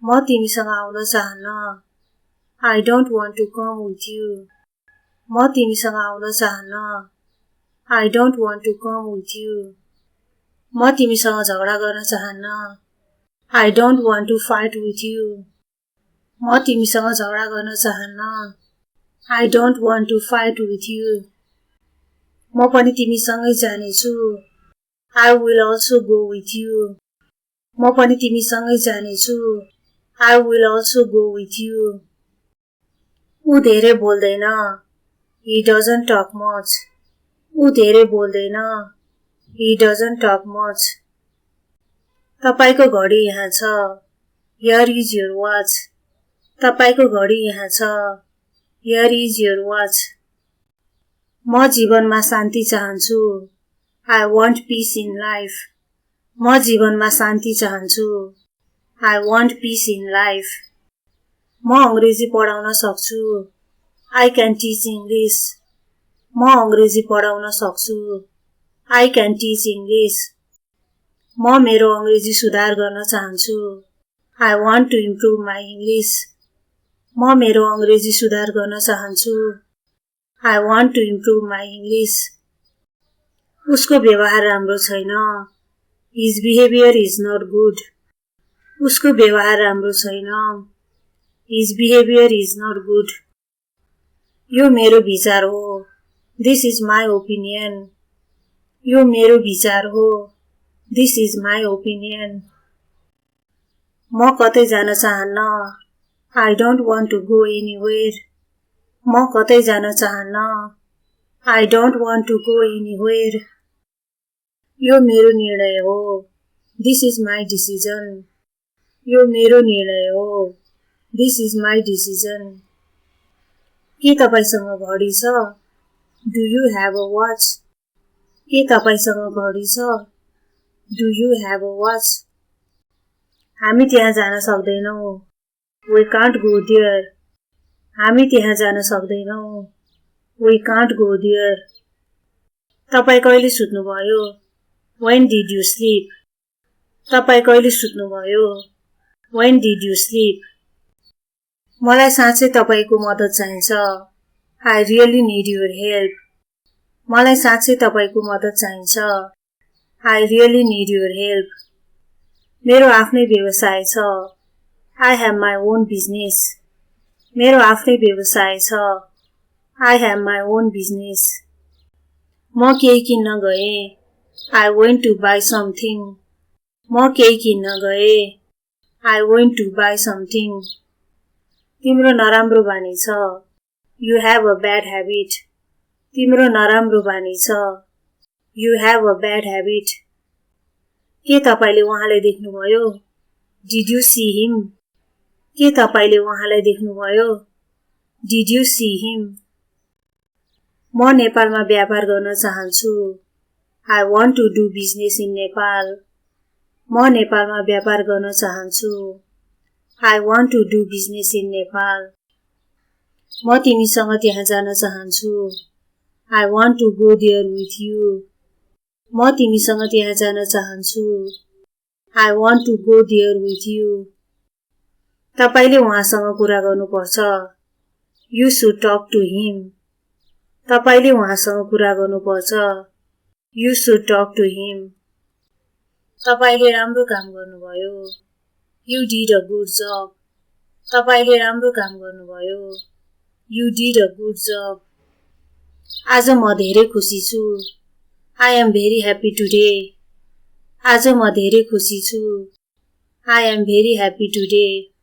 म तिमीसँग आउन चाहन्न। I don't want to come with you. म तिमीसँग आउन चाहन्न। I don't want to come with you. म तिमीसँग झगडा गर्न चाहन्न। I don't want to fight with you. म तिमीसँग झगडा गर्न चाहन्न। I don't want to fight with you. म पनि तिमीसँगै जानेछु। I will also go with you. म पनि तिमीसँगै जानेछु। I will also go with you. ऊ धेरै बोल्दैन। He doesn't talk much. ऊ धेरै बोल्दैन। He doesn't talk much. तपाईको घडी यहाँ छ। Here is your watch. तपाईको घडी यहाँ छ। Here is your watch. म जीवनमा शान्ति चाहन्छु। I want peace in life. म जीवनमा शान्ति चाहन्छु। I want peace in life. म अंग्रेजी पढाउन सक्छु। I can teach English. म अंग्रेजी पढाउन सक्छु। I can teach English. म मेरो अंग्रेजी सुधार गर्न चाहन्छु। I want to improve my English. म मेरो अंग्रेजी सुधार गर्न चाहन्छु। I want to improve my English. उसको व्यवहार राम्रो छैन। His behavior is not good. उसको व्यवहार राम्रो छैन। His behavior is not good. यो मेरो विचार हो। This is my opinion. यो मेरो विचार हो। This is my opinion. म कतै जान चाहन्न। I don't want to go anywhere. म कतै जान चाहन्न। I don't want to go anywhere. यो मेरो निर्णय हो। This is my decision. यो मेरो निर्णय हो। This is my decision. के तपाईसँग घडी छ? Do you have a watch? के तपाईसँग घडी छ? Do you have a watch? हामी त्यहाँ जान सक्दैनौं। We can't go there. हामी त्यहाँ जान सक्दैनौं। We can't go there. तपाई कहिले सुत्नुभयो? When did you sleep? तपाई कहिले सुत्नुभयो? When did you sleep? मलाई साँच्चै तपाईको मद्दत चाहिन्छ। I really need your help. मलाई साँच्चै तपाईको मद्दत चाहिन्छ। I really need your help. मेरो आफ्नै व्यवसाय छ। I have my own business. मेरो आफ्नै व्यवसाय छ। I have my own business. म केही किन्न गए। I went to buy something. म केही किन्न गए। I went to buy something. तिम्रो नराम्रो बानी छ। You have a bad habit. तिम्रो नराम्रो बानी छ। You have a bad habit. के तपाईले उहाँलाई देख्नुभयो? Did you see him? के तपाईले उहाँलाई देख्नुभयो? Did you see him? म नेपालमा व्यापार गर्न चाहन्छु। I want to do business in Nepal. म नेपालमा व्यापार गर्न चाहन्छु। I want to do business in Nepal. म तिमीसँग त्यहाँ जान चाहन्छु। I want to go there with you. म तिमीसँग त्यहाँ जान चाहन्छु। I want to go there with you. तपाईले उहाँसँग कुरा गर्नुपर्छ। You should talk to him. तपाईले उहाँसँग कुरा गर्नुपर्छ। You should talk to him. तपाईले राम्रो काम गर्नुभयो। You did a good job. तपाईले राम्रो काम गर्नुभयो। You did a good job. आज म धेरै खुसी छु। I am very happy today. आज म धेरै खुसी छु। I am very happy today.